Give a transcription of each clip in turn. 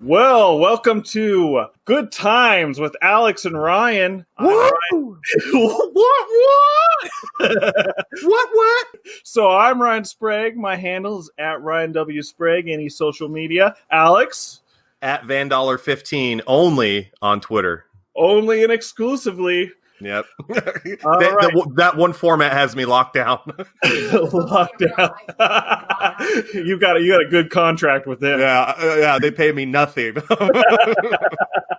Well, welcome to Good Times with Alex and Ryan. What? What? So I'm Ryan Sprague. My handle is at Ryan W. Sprague, any social media. Alex? At Vandollar15, only on Twitter. Only and exclusively. Yep. Right. That one format has me locked down. Locked down. You got a good contract with them. Yeah, they pay me nothing.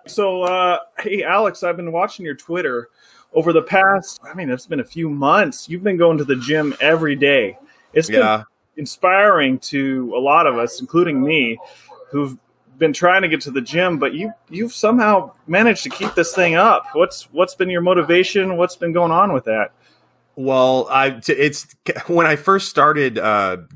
So, hey, Alex, I've been watching your Twitter over the past, it's been a few months. You've been going to the gym every day. It's been inspiring to a lot of us, including me, who've been trying to get to the gym, but you've somehow managed to keep this thing up. What's been your motivation? What's been going on with that? Well, it's when I first started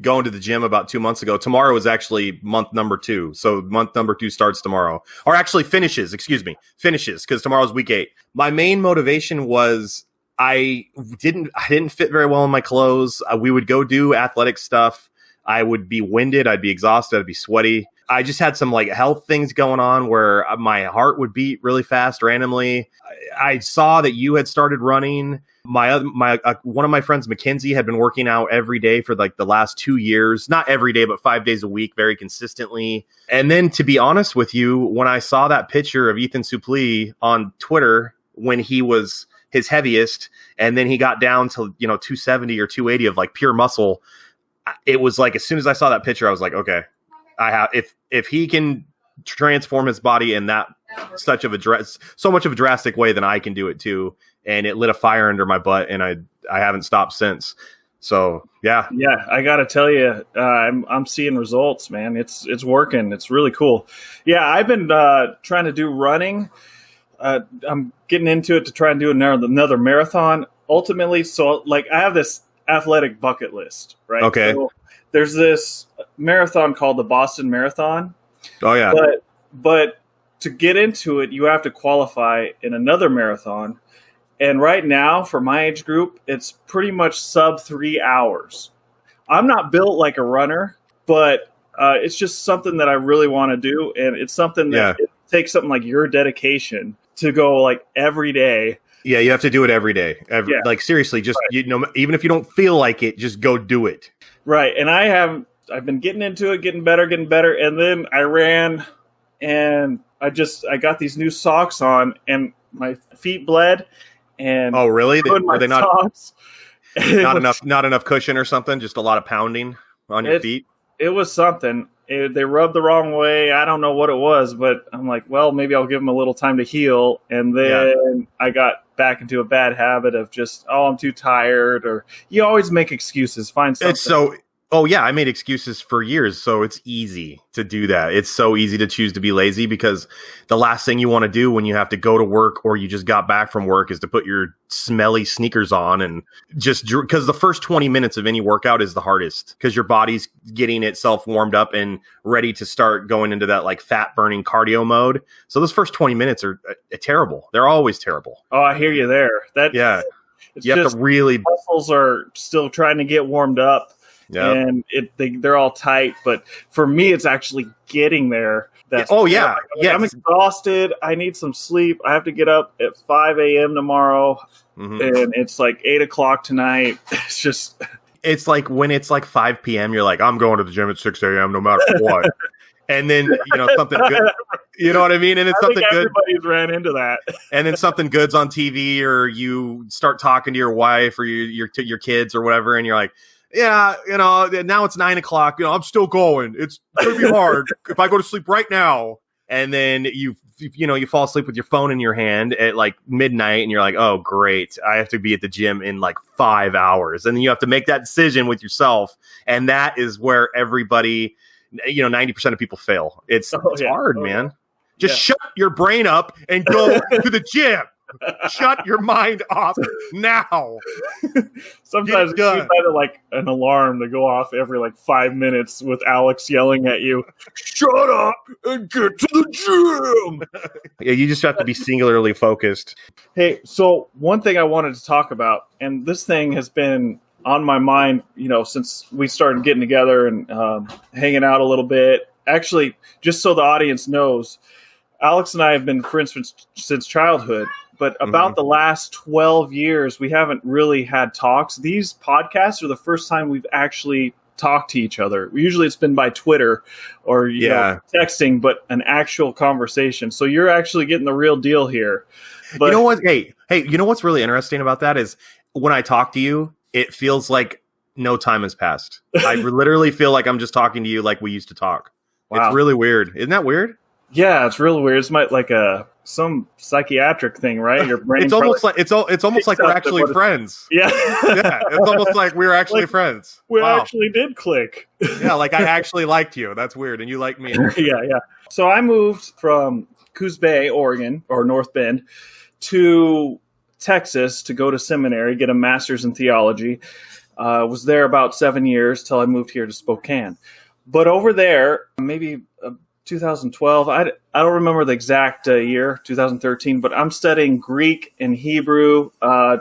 going to the gym about 2 months ago. Tomorrow is actually month number 2, so month number 2 starts tomorrow, or actually finishes because tomorrow's week 8. My main motivation was I didn't fit very well in my clothes. We would go do athletic stuff. I would be winded. I'd be exhausted. I'd be sweaty. I just had some health things going on where my heart would beat really fast randomly. I saw that you had started running. My one of my friends, Mackenzie, had been working out every day for the last 2 years. Not every day, but 5 days a week, very consistently. And then, to be honest with you, when I saw that picture of Ethan Suplee on Twitter when he was his heaviest, and then he got down to 270 or 280 of pure muscle, it was as soon as I saw that picture, I was like, okay, if he can transform his body in that so much of a drastic way, then I can do it too. And it lit a fire under my butt, and I haven't stopped since. So yeah, I gotta tell you, I'm seeing results, man. It's working. It's really cool. Yeah, I've been trying to do running. I'm getting into it to try and do another marathon ultimately. So I have this athletic bucket list, right? Okay. So there's this marathon called the Boston Marathon. Oh yeah. But to get into it, you have to qualify in another marathon. And right now, for my age group, it's pretty much sub 3 hours. I'm not built like a runner, but it's just something that I really want to do. And it's something that it takes something like your dedication to go every day. Yeah, you have to do it every day. Seriously, just even if you don't feel like it, just go do it. Right. And I've been getting into it, getting better. And then I ran and I got these new socks on and my feet bled. And oh, really? Were they not not enough cushion or something? Just a lot of pounding on your feet? It was something. They rubbed the wrong way. I don't know what it was, but I'm like, well, maybe I'll give them a little time to heal. And then I got back into a bad habit of just, I'm too tired. Or you always make excuses. Find something. I made excuses for years. So it's easy to do that. It's so easy to choose to be lazy because the last thing you want to do when you have to go to work or you just got back from work is to put your smelly sneakers on and just because the first 20 minutes of any workout is the hardest because your body's getting itself warmed up and ready to start going into that fat burning cardio mode. So those first 20 minutes are terrible. They're always terrible. Oh, I hear you there. You have to really muscles are still trying to get warmed up. Yep. And they're all tight, but for me, it's actually getting there. I'm exhausted. I need some sleep. I have to get up at 5 a.m. tomorrow, and it's 8 o'clock tonight. It's just... It's when it's 5 p.m., you're like, I'm going to the gym at 6 a.m. no matter what. And then, something good, you know what I mean? And it's something good. Everybody's ran into that. And then something good's on TV or you start talking to your wife or your kids or whatever, and you're like, yeah, now it's 9 o'clock. I'm still going. It's going to be hard if I go to sleep right now. And then you fall asleep with your phone in your hand at midnight and you're like, oh, great. I have to be at the gym in 5 hours. And then you have to make that decision with yourself. And that is where everybody, 90% of people fail. It's hard, man. Just shut your brain up and go to the gym. Shut your mind off now. Sometimes you need an alarm to go off every 5 minutes with Alex yelling at you, shut up and get to the gym. Yeah, you just have to be singularly focused. Hey, so one thing I wanted to talk about, and this thing has been on my mind, since we started getting together and hanging out a little bit. actually, just so the audience knows, Alex and I have been friends since childhood, but about the last 12 years, we haven't really had talks. These podcasts are the first time we've actually talked to each other. Usually it's been by Twitter or texting, but an actual conversation. So you're actually getting the real deal here. But, you know what? Hey, you know what's really interesting about that is when I talk to you, it feels like no time has passed. I literally feel like I'm just talking to you like we used to talk. Wow. It's really weird. Isn't that weird? Yeah, it's really weird. It's like some psychiatric thing, right? Your brain. It's almost like we're actually friends. Yeah, yeah. It's almost like we were actually friends. We actually did click. Yeah, like I actually liked you. That's weird, and you liked me. Yeah. So I moved from Coos Bay, Oregon, or North Bend, to Texas to go to seminary, get a master's in theology. Was there about 7 years till I moved here to Spokane. But over there, maybe 2012, I don't remember the exact year, 2013, but I'm studying Greek and Hebrew,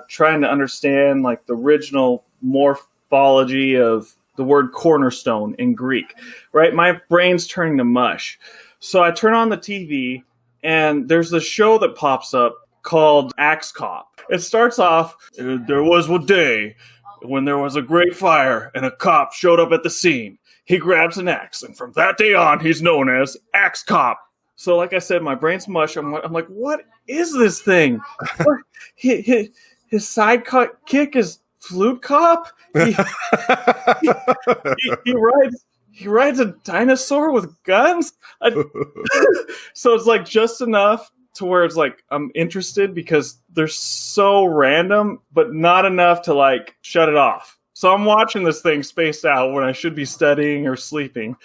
trying to understand like the original morphology of the word cornerstone in Greek, right? My brain's turning to mush. So I turn on the TV and there's a show that pops up called Axe Cop. It starts off, there was one day when there was a great fire and a cop showed up at the scene. He grabs an axe, and from that day on, he's known as Axe Cop. So, like I said, my brain's mush. I'm like, what is this thing? His sidekick is Flute Cop. He rides a dinosaur with guns. So it's like just enough to where it's like I'm interested because they're so random, but not enough to like shut it off. So I'm watching this thing spaced out when I should be studying or sleeping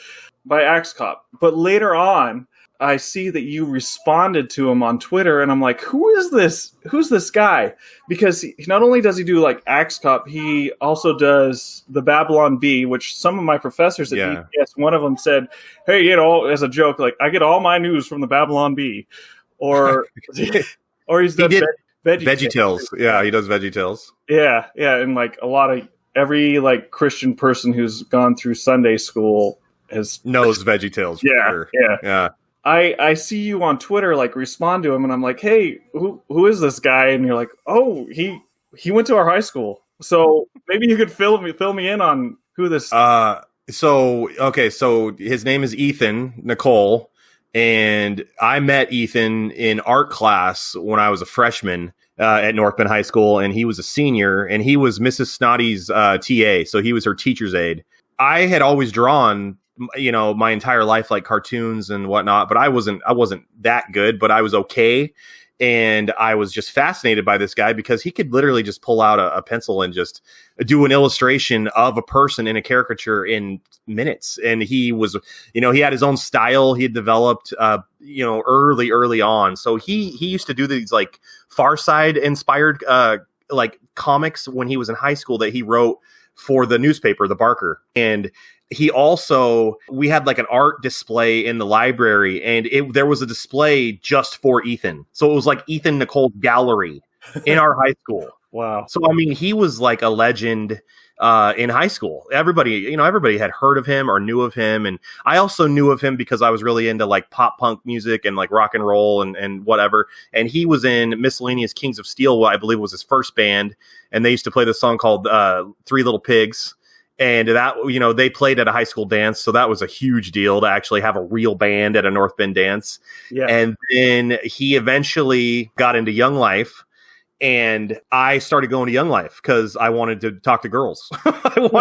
by Axe Cop. But later on, I see that you responded to him on Twitter, and I'm like, who is this? Who's this guy? Because not only does he do like Axe Cop, he also does the Babylon Bee, which some of my professors at DPS, one of them said, hey, you know, as a joke, like, I get all my news from the Babylon Bee. Or he's done Veggie Tales. Yeah, he does Veggie Tales. Yeah, and like a lot of every like Christian person who's gone through Sunday school knows Veggie Tales. Yeah. I see you on Twitter like respond to him, and I'm like, hey, who is this guy? And you're like, oh, he went to our high school. So maybe you could fill me in on who this. So his name is Ethan Nicole. And I met Ethan in art class when I was a freshman at North Bend High School, and he was a senior, and he was Mrs. Snotty's TA, so he was her teacher's aide. I had always drawn, you know, my entire life, like cartoons and whatnot, but I wasn't that good, but I was okay. And I was just fascinated by this guy because he could literally just pull out a pencil and just do an illustration of a person in a caricature in minutes. And he was, you know, he had his own style he had developed, you know, early on. So he used to do these like Far Side inspired like comics when he was in high school that he wrote for the newspaper, The Barker. And we had like an art display in the library, and there was a display just for Ethan. So it was like Ethan Nicole's gallery in our high school. Wow. So, I mean, he was like a legend in high school. Everybody had heard of him or knew of him. And I also knew of him because I was really into like pop punk music and like rock and roll and whatever. And he was in Miscellaneous Kings of Steel, what I believe was his first band. And they used to play this song called Three Little Pigs. And that, you know, they played at a high school dance. So that was a huge deal to actually have a real band at a North Bend dance. Yeah. And then he eventually got into Young Life. And I started going to Young Life because I wanted to talk to girls. I'll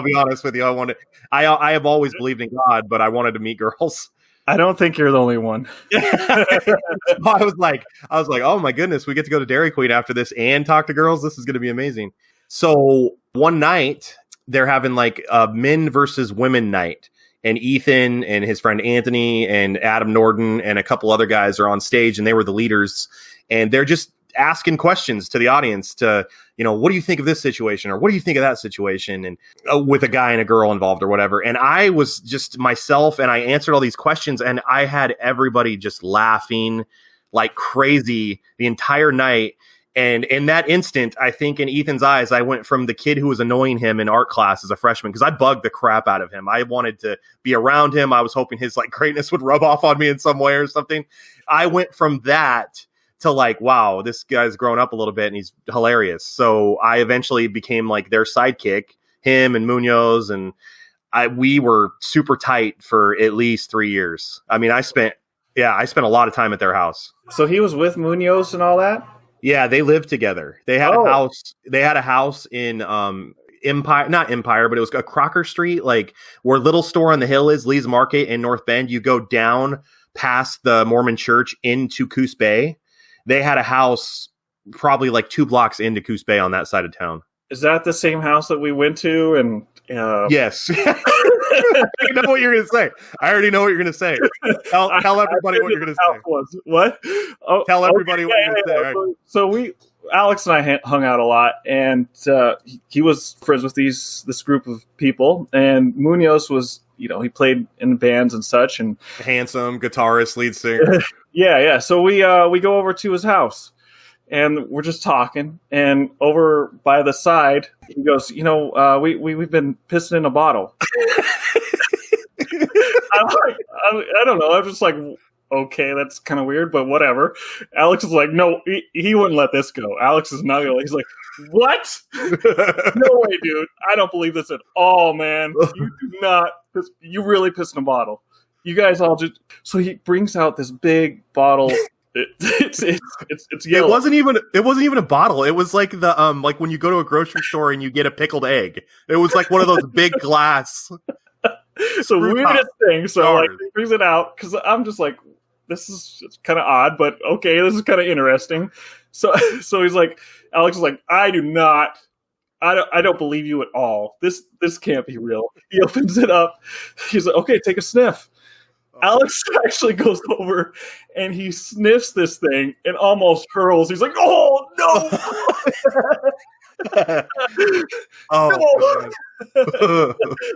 be honest with you. I have always believed in God, but I wanted to meet girls. I don't think you're the only one. I was like, oh my goodness, we get to go to Dairy Queen after this and talk to girls. This is going to be amazing. So one night, they're having like a men versus women night, and Ethan and his friend Anthony and Adam Norden and a couple other guys are on stage, and they were the leaders, and they're just asking questions to the audience to, you know, what do you think of this situation, or what do you think of that situation, and with a guy and a girl involved or whatever. And I was just myself, and I answered all these questions, and I had everybody just laughing like crazy the entire night. And in that instant, I think in Ethan's eyes, I went from the kid who was annoying him in art class as a freshman, because I bugged the crap out of him. I wanted to be around him. I was hoping his like greatness would rub off on me in some way or something. I went from that to like, wow, this guy's grown up a little bit and he's hilarious. So I eventually became like their sidekick, him and Munoz, and we were super tight for at least 3 years. I mean, I spent a lot of time at their house. So he was with Munoz and all that? Yeah, they lived together. They had a house. They had a house in Empire, not Empire, but it was a Crocker Street, like where Little Store on the Hill is, Lee's Market in North Bend. You go down past the Mormon church into Coos Bay. They had a house probably like 2 blocks into Coos Bay on that side of town. Is that the same house that we went to? And yes. I know what you're going to say. I already know what you're going to say. Tell everybody what you're going to say. What? Oh, tell everybody what you're going to say. Right. So Alex and I hung out a lot, and he was friends with this group of people, and Munoz was, he played in bands and such, and handsome guitarist, lead singer. Yeah. So we go over to his house, and we're just talking, and over by the side, he goes, we've been pissing in a bottle. I don't know. I'm just like, okay, that's kind of weird, but whatever. Alex is like, no, he wouldn't let this go. Alex is not going to. He's like, what? No way, dude. I don't believe this at all, man. You do not. You really pissed in a bottle. You guys all just. So he brings out this big bottle. It's yellow. It wasn't even a bottle. It was like the like when you go to a grocery store and you get a pickled egg. It was like one of those big glass. So weirdest thing. So like he brings it out because I'm just like, this is kind of odd, but okay, this is kind of interesting. So he's like, Alex is like, I don't believe you at all. This can't be real. He opens it up. He's like, okay, take a sniff. Alex actually goes over and he sniffs this thing and almost hurls. He's like, oh no. Oh, no.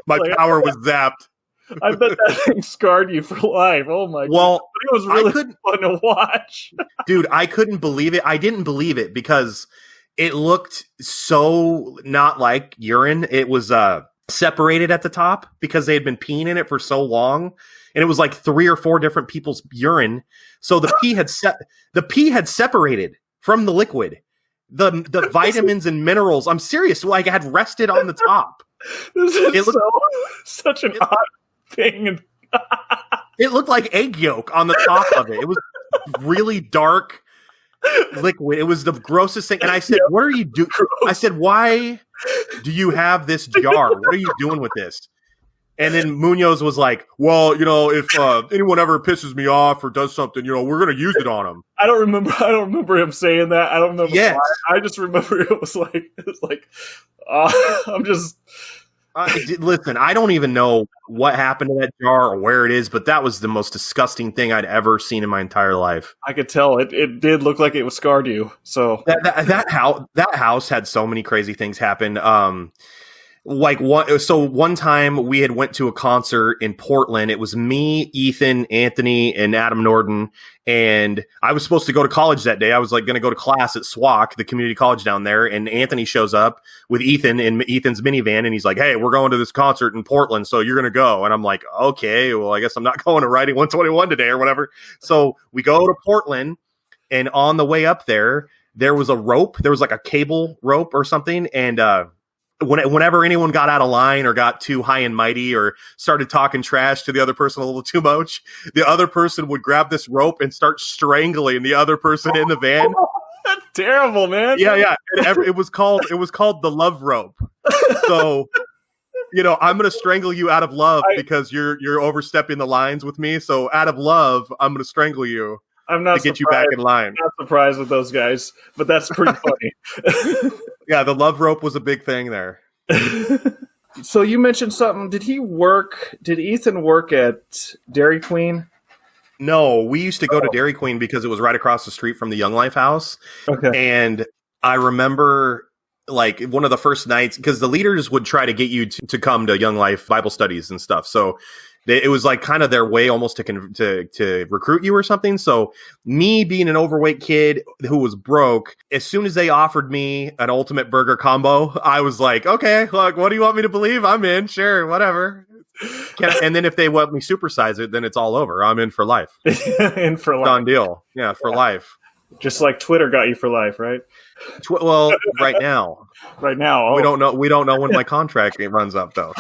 My power was zapped. I bet that thing scarred you for life. Oh my god! Well, it was really fun to watch. Dude, I couldn't believe it. I didn't believe it because it looked so not like urine. It was separated at the top because they had been peeing in it for so long, and it was like 3 or 4 different people's urine. So the pee had separated from the liquid. The vitamins and minerals. I'm serious. Like it had rested on the top. This is such an odd thing. It looked like egg yolk on the top of it. It was really dark liquid. It was the grossest thing. And I said, "What are you doing?" I said, "Why do you have this jar? What are you doing with this?" And then Munoz was like, well, if anyone ever pisses me off or does something, we're going to use it on them. I don't remember him saying that. I don't remember. Yes. Why. I just remember it was like I'm just. Listen, I don't even know what happened to that jar or where it is, but that was the most disgusting thing I'd ever seen in my entire life. I could tell it did look like it was scarred you. So that house had so many crazy things happen. One time we had went to a concert in Portland. It was me, Ethan, Anthony, and Adam Norden. And I was supposed to go to college that day. I was like going to go to class at SWAC, the community college down there. And Anthony shows up with Ethan in Ethan's minivan. And he's like, hey, we're going to this concert in Portland. So you're going to go. And I'm like, okay, well, I guess I'm not going to Writing 121 today or whatever. So we go to Portland. And on the way up there was a rope. There was like a cable rope or something. And, whenever anyone got out of line or got too high and mighty or started talking trash to the other person a little too much, the other person would grab this rope and start strangling the other person in the van. That's terrible, man. Yeah. It was called the love rope. So, I'm going to strangle you out of love because you're overstepping the lines with me. So out of love, I'm going to strangle you. I'm not to get you back in line. I'm not surprised with those guys, but that's pretty funny. Yeah, the love rope was a big thing there. So you mentioned something. Did Ethan work at Dairy Queen? No, we used to go to Dairy Queen because it was right across the street from the Young Life house. Okay. And I remember like one of the first nights, because the leaders would try to get you to come to Young Life Bible studies and stuff. So It was like kind of their way almost to recruit you or something. So me being an overweight kid who was broke, as soon as they offered me an ultimate burger combo, I was like, okay, look, what do you want me to believe? I'm in, sure, whatever. And then if they want me supersize it, then it's all over. I'm in for life. In for life. Done deal. Yeah, for life. Just like Twitter got you for life, right? Well, right now. Right now. Oh. We don't know when my contract runs up, though.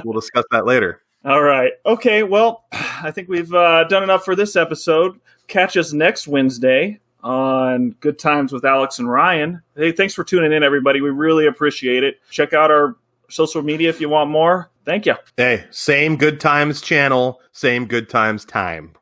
We'll discuss that later. All right. Okay. Well, I think we've done enough for this episode. Catch us next Wednesday on Good Times with Alex and Ryan. Hey, thanks for tuning in, everybody. We really appreciate it. Check out our social media if you want more. Thank you. Hey, same Good Times channel, same Good Times time.